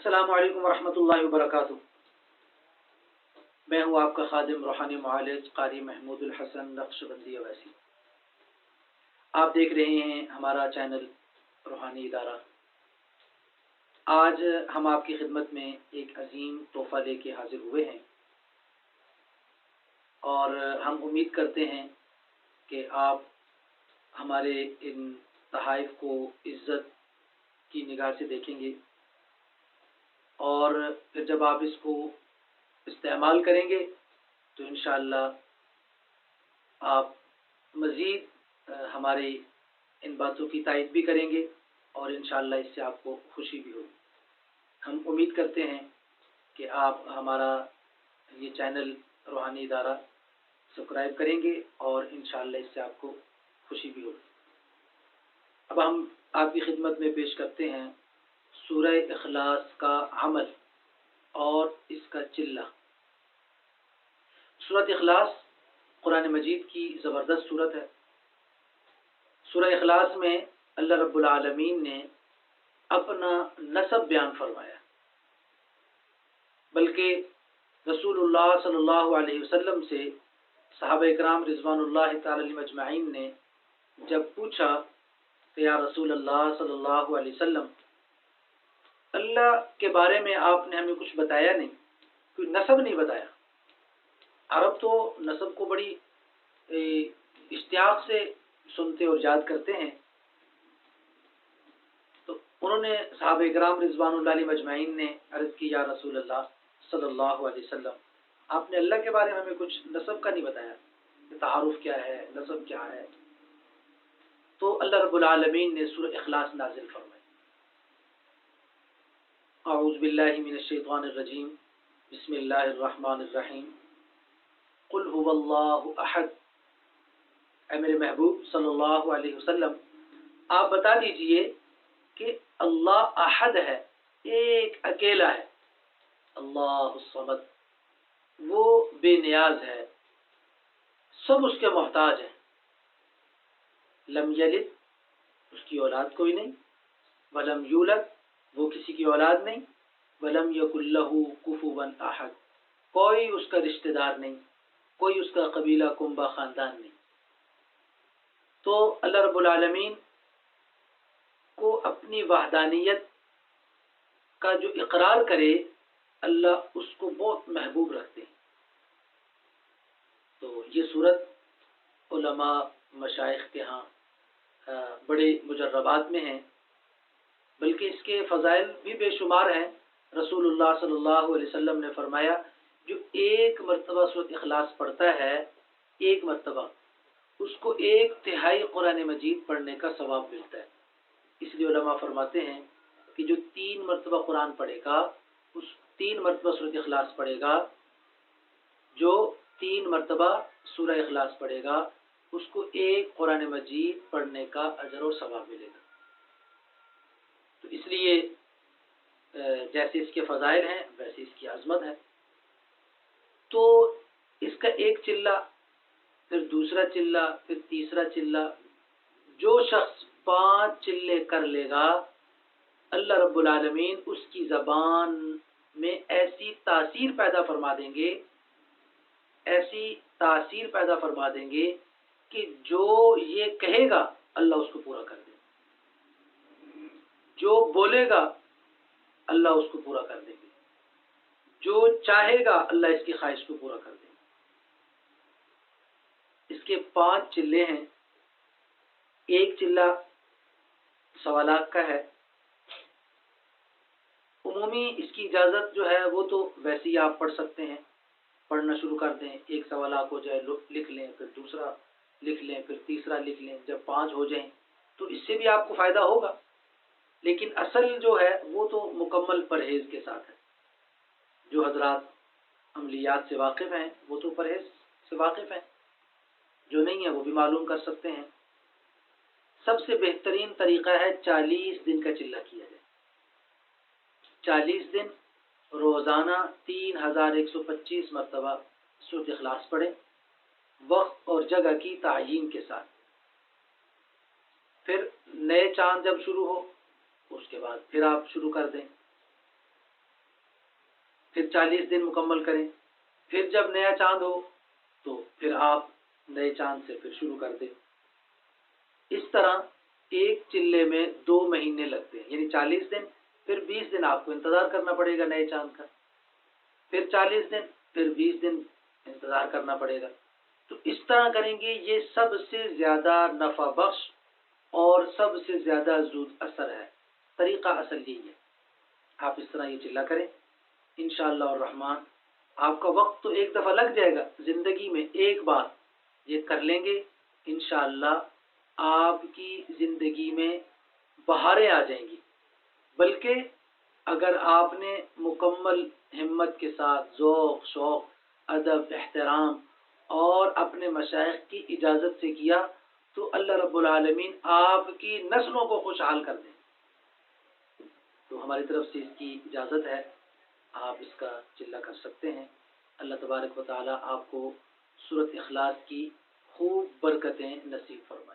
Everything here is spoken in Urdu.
السلام علیکم ورحمۃ اللہ وبرکاتہ۔ میں ہوں آپ کا خادم روحانی معالج قاری محمود الحسن نقشبندی اویسی۔ آپ دیکھ رہے ہیں ہمارا چینل روحانی ادارہ۔ آج ہم آپ کی خدمت میں ایک عظیم تحفہ لے کے حاضر ہوئے ہیں اور ہم امید کرتے ہیں کہ آپ ہمارے ان تحائف کو عزت کی نگاہ سے دیکھیں گے اور پھر جب آپ اس کو استعمال کریں گے تو انشاءاللہ آپ مزید ہمارے ان باتوں کی تائید بھی کریں گے اور انشاءاللہ اس سے آپ کو خوشی بھی ہوگی۔ ہم امید کرتے ہیں کہ آپ ہمارا یہ چینل روحانی ادارہ سبسکرائب کریں گے اور انشاءاللہ اس سے آپ کو خوشی بھی ہوگی۔ اب ہم آپ کی خدمت میں پیش کرتے ہیں سورہ اخلاص کا عمل اور اس کا چلہ۔ سورۃ اخلاص قرآن مجید کی زبردست سورت ہے۔ سورہ اخلاص میں اللہ رب العالمین نے اپنا نسب بیان فرمایا، بلکہ رسول اللہ صلی اللہ علیہ وسلم سے صحابہ اکرام رضوان اللہ تعالی علیہم اجمعین نے جب پوچھا کہ یا رسول اللہ صلی اللہ علیہ وسلم، اللہ کے بارے میں آپ نے ہمیں کچھ بتایا نہیں، کوئی نسب نہیں بتایا۔ عرب تو نسب کو بڑی اشتیاق سے سنتے اور یاد کرتے ہیں، تو انہوں نے صحابہ اکرام رضوان اللہ علیہم اجمعین نے عرض کی یا رسول اللہ صلی اللہ علیہ وسلم، آپ نے اللہ کے بارے میں ہمیں کچھ نسب کا نہیں بتایا، تعارف کیا ہے، نسب کیا ہے؟ تو اللہ رب العالمین نے سورہ اخلاص نازل فرمائی۔ اعوذ باللہ من الشیطان الرجیم، بسم اللہ الرحمن الرحیم، قل هو اللہ احد۔ اے میرے محبوب صلی اللہ علیہ وسلم، آپ بتا دیجئے کہ اللہ احد ہے، ایک اکیلا ہے، اللہ الصمد، وہ بے نیاز ہے، سب اس کے محتاج ہیں، لم یلد، اس کی اولاد کوئی نہیں، ولم یولد، وہ کسی کی اولاد نہیں، ولم یکن لہ کفوا احد، کوئی اس کا رشتہ دار نہیں، کوئی اس کا قبیلہ کنبہ خاندان نہیں۔ تو اللہ رب العالمین کو اپنی وحدانیت کا جو اقرار کرے، اللہ اس کو بہت محبوب رکھتے ہیں۔ تو یہ صورت علماء مشائخ کے ہاں بڑے مجربات میں ہیں، بلکہ اس کے فضائل بھی بے شمار ہیں۔ رسول اللہ صلی اللہ علیہ وسلم نے فرمایا جو ایک مرتبہ سورۃ اخلاص پڑھتا ہے، ایک مرتبہ، اس کو 1/3 قرآن مجید پڑھنے کا ثواب ملتا ہے۔ اس لیے علماء فرماتے ہیں کہ جو 3 مرتبہ قرآن پڑھے گا، اس 3 مرتبہ سورۃ اخلاص پڑھے گا، جو 3 مرتبہ سورہ اخلاص پڑھے گا، اس کو 1 قرآن مجید پڑھنے کا اجر و ثواب ملے گا۔ تو اس لیے جیسے اس کے فضائل ہیں ویسے اس کی عظمت ہے۔ تو اس کا ایک چلہ، پھر دوسرا چلہ، پھر تیسرا چلہ، جو شخص 5 چلے کر لے گا، اللہ رب العالمین اس کی زبان میں ایسی تاثیر پیدا فرما دیں گے، ایسی تاثیر پیدا فرما دیں گے کہ جو یہ کہے گا اللہ اس کو پورا کر دے گا، جو بولے گا اللہ اس کو پورا کر دیں گے، جو چاہے گا اللہ اس کی خواہش کو پورا کر دیں گے۔ اس کے 5 چلے ہیں۔ ایک چلہ 1.25 لاکھ کا ہے۔ عمومی اس کی اجازت جو ہے وہ تو ویسے ہی آپ پڑھ سکتے ہیں، پڑھنا شروع کر دیں، 1.25 لاکھ ہو جائے لکھ لیں، پھر دوسرا لکھ لیں، پھر تیسرا لکھ لیں، جب 5 ہو جائیں تو اس سے بھی آپ کو فائدہ ہوگا، لیکن اصل جو ہے وہ تو مکمل پرہیز کے ساتھ ہے۔ جو حضرات عملیات سے واقف ہیں وہ تو پرہیز سے واقف ہیں، جو نہیں ہے وہ بھی معلوم کر سکتے ہیں۔ سب سے بہترین طریقہ ہے 40 دن کا چلہ کیا جائے۔ 40 دن روزانہ 3125 مرتبہ سورۃ اخلاص پڑھیں، وقت اور جگہ کی تعیین کے ساتھ۔ پھر نئے چاند جب شروع ہو اس کے بعد پھر آپ شروع کر دیں۔ پھر 40 دن مکمل کریں، پھر جب نیا چاند ہو تو پھر آپ نئے چاند سے پھر شروع کر دیں۔ اس طرح ایک چلے میں 2 مہینے لگتے ہیں، یعنی 40 دن، پھر 20 دن آپ کو انتظار کرنا پڑے گا نئے چاند کا، پھر 40 دن، پھر 20 دن انتظار کرنا پڑے گا۔ تو اس طرح کریں گے، یہ سب سے زیادہ نفع بخش اور سب سے زیادہ زود اثر ہے۔ طریقہ اصل یہی ہے، آپ اس طرح یہ چلا کریں انشاءاللہ الرحمن۔ آپ کا وقت تو ایک دفعہ لگ جائے گا، زندگی میں ایک بار یہ کر لیں گے انشاءاللہ آپ کی زندگی میں بہاریں آ جائیں گی۔ بلکہ اگر آپ نے مکمل ہمت کے ساتھ ذوق، شوق، ادب، احترام اور اپنے مشائخ کی اجازت سے کیا تو اللہ رب العالمین آپ کی نسلوں کو خوشحال کر دیں۔ تو ہماری طرف سے اس کی اجازت ہے، آپ اس کا چلہ کر سکتے ہیں۔ اللہ تبارک و تعالی آپ کو سورۃ اخلاص کی خوب برکتیں نصیب فرمائے۔